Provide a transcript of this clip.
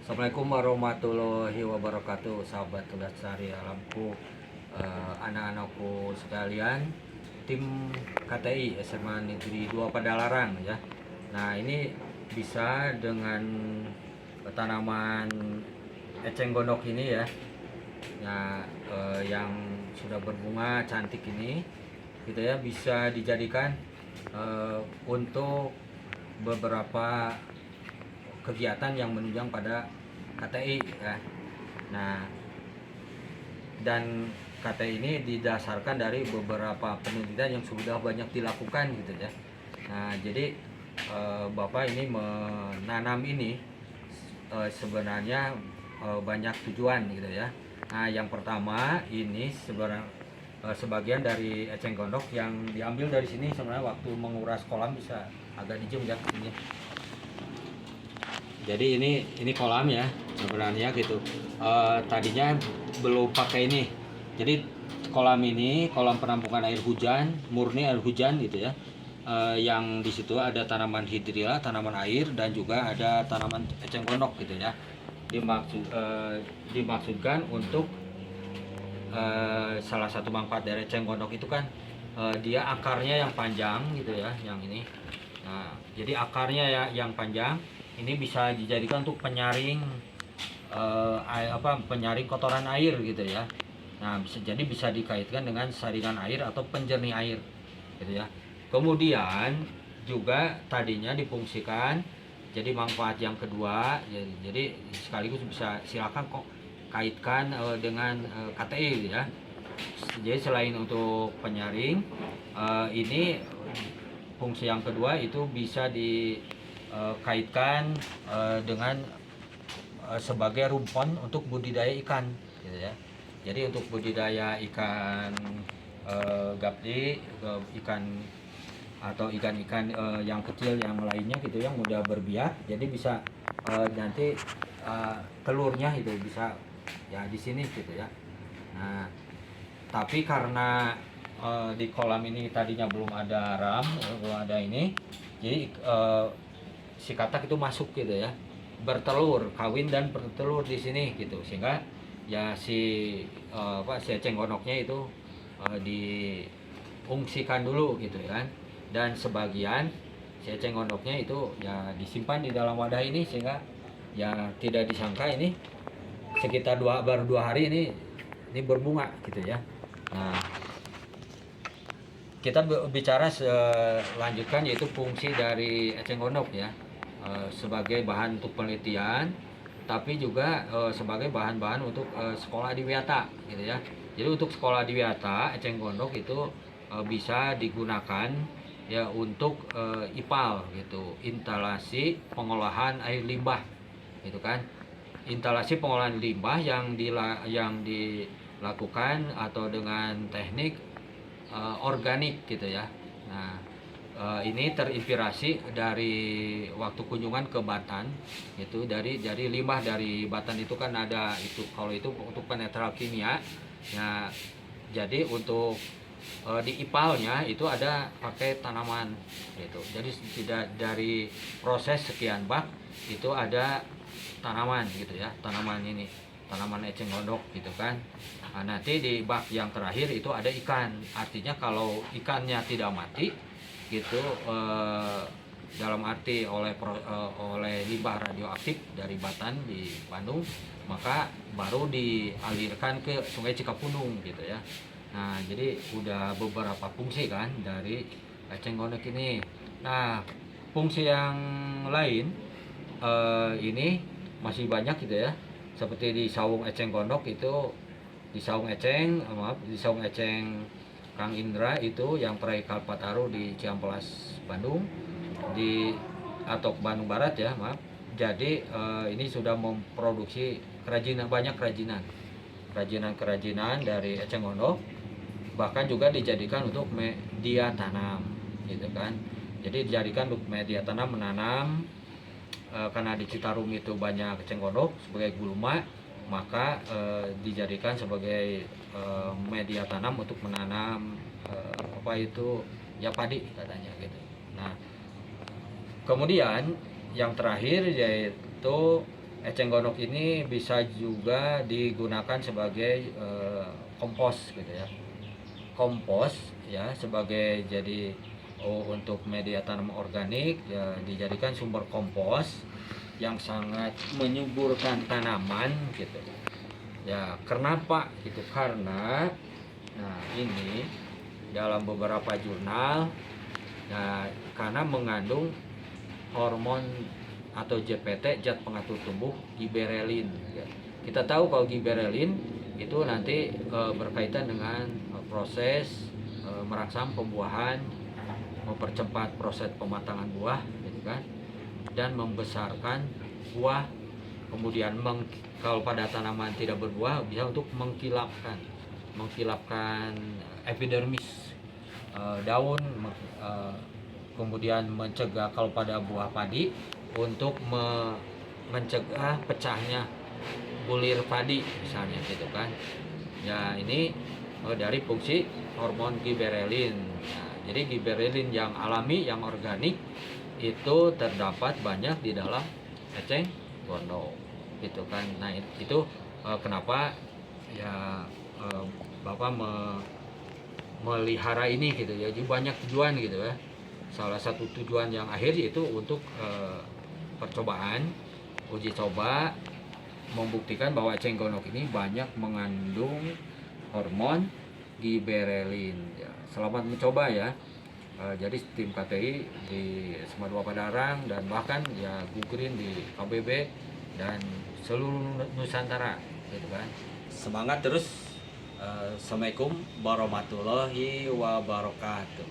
Assalamualaikum warahmatullahi wabarakatuh, sahabat Lestari Alamku, anak-anakku sekalian, tim KTI SMA Negeri 2 Padalarang ya. Nah, ini bisa dengan tanaman eceng gondok ini ya. Nah, yang sudah berbunga cantik ini gitu ya, bisa dijadikan untuk beberapa kegiatan yang menunjang pada KTI ya. Nah, dan KTI ini didasarkan dari beberapa penelitian yang sudah banyak dilakukan gitu ya. Nah, jadi Bapak ini menanam ini sebenarnya banyak tujuan gitu ya. Nah, yang pertama ini sebagian dari eceng gondok yang diambil dari sini sebenarnya waktu menguras kolam bisa agak dijem ya ini. Jadi ini kolam ya sebenarnya gitu. Tadinya belum pakai ini. Jadi kolam ini kolam penampungan air hujan, murni air hujan gitu ya. Yang di situ ada tanaman hidrilla, tanaman air, dan juga ada tanaman eceng gondok gitu ya. Dimaksudkan untuk salah satu manfaat dari eceng gondok itu kan dia akarnya yang panjang gitu ya, yang ini. Nah, jadi akarnya ya yang panjang ini bisa dijadikan untuk penyaring penyaring kotoran air gitu ya. Nah, bisa dikaitkan dengan saringan air atau penjernih air gitu ya. Kemudian juga tadinya difungsikan jadi manfaat yang kedua ya, jadi sekaligus bisa silakan kok kaitkan dengan KTI gitu ya. Jadi selain untuk penyaring, ini fungsi yang kedua itu bisa dikaitkan dengan sebagai rumpon untuk budidaya ikan gitu ya. Jadi untuk budidaya ikan gapdi, ikan atau ikan-ikan yang kecil yang lainnya gitu yang mudah berbiak, jadi bisa nanti telurnya itu bisa ya di sini gitu ya. Nah, tapi karena di kolam ini tadinya belum ada ram, belum ada ini, jadi si katak itu masuk gitu ya, bertelur, kawin dan bertelur di sini gitu, sehingga ya si eceng gondoknya itu diungsikan dulu gitu kan, dan sebagian si eceng gondoknya itu ya disimpan di dalam wadah ini sehingga ya tidak disangka ini sekitar baru 2 hari ini berbunga gitu ya. Nah, kita bicara selanjutkan yaitu fungsi dari eceng gondok ya, sebagai bahan untuk penelitian, tapi juga sebagai bahan-bahan untuk sekolah di Wiata gitu ya. Jadi untuk sekolah di Wiata eceng gondok itu bisa digunakan ya untuk IPAL gitu, instalasi pengolahan air limbah gitu kan. Instalasi pengolahan limbah yang dilakukan atau dengan teknik organik gitu ya. Nah, ini terinspirasi dari waktu kunjungan ke Batan, itu dari limbah dari Batan itu kan ada itu, kalau itu untuk penetral kimia. Nah, jadi untuk di ipalnya itu ada pakai tanaman gitu. Jadi tidak dari proses sekian bak itu ada tanaman gitu ya, tanaman ini, tanaman eceng gondok gitu kan. Nah, nanti di bak yang terakhir itu ada ikan. Artinya kalau ikannya tidak mati gitu, dalam arti oleh limbah radioaktif dari Batan di Bandung, maka baru dialirkan ke Sungai Cikapundung gitu ya. Nah, jadi udah beberapa fungsi kan dari eceng gondok ini. Nah, fungsi yang lain ini masih banyak gitu ya. Seperti di saung eceng gondok itu, di saung eceng Kang Indra itu yang Prai Kalpataru di Ciamplas Bandung, atau Bandung Barat ya, maaf. Jadi ini sudah memproduksi banyak kerajinan dari eceng gondok, bahkan juga dijadikan untuk media tanam gitu kan. Jadi dijadikan untuk media tanam menanam, karena di Citarum itu banyak eceng gondok sebagai gulma, maka dijadikan sebagai media tanam untuk menanam ya padi katanya gitu. Nah, kemudian yang terakhir yaitu eceng gondok ini bisa juga digunakan sebagai kompos gitu ya. Kompos ya sebagai jadi untuk media tanam organik ya, dijadikan sumber kompos yang sangat menyuburkan tanaman gitu. Ya, kenapa gitu? Karena nah ini dalam beberapa jurnal ya, karena mengandung hormon atau JPT, zat pengatur tumbuh, giberelin ya. Kita tahu kalau giberelin itu nanti berkaitan dengan proses merangsang pembuahan, mempercepat proses pematangan buah gitu kan, dan membesarkan buah. Kemudian kalau pada tanaman tidak berbuah bisa untuk mengkilapkan epidermis daun, kemudian mencegah kalau pada buah padi untuk mencegah pecahnya bulir padi misalnya gitu kan. Ya ini dari fungsi hormon giberelin. Nah, jadi giberelin yang alami, yang organik itu terdapat banyak di dalam eceng gondok gitu kan. Nah itu kenapa ya Bapak melihara ini gitu ya. Jadi banyak tujuan gitu ya. Salah satu tujuan yang akhir yaitu untuk percobaan, uji coba, membuktikan bahwa eceng gondok ini banyak mengandung hormon giberelin ya. Selamat mencoba ya. Jadi tim KTI di Semadua Padarang dan bahkan ya Gugrin di KBB dan seluruh Nusantara gitu kan. Semangat terus. Assalamualaikum warahmatullahi wabarakatuh.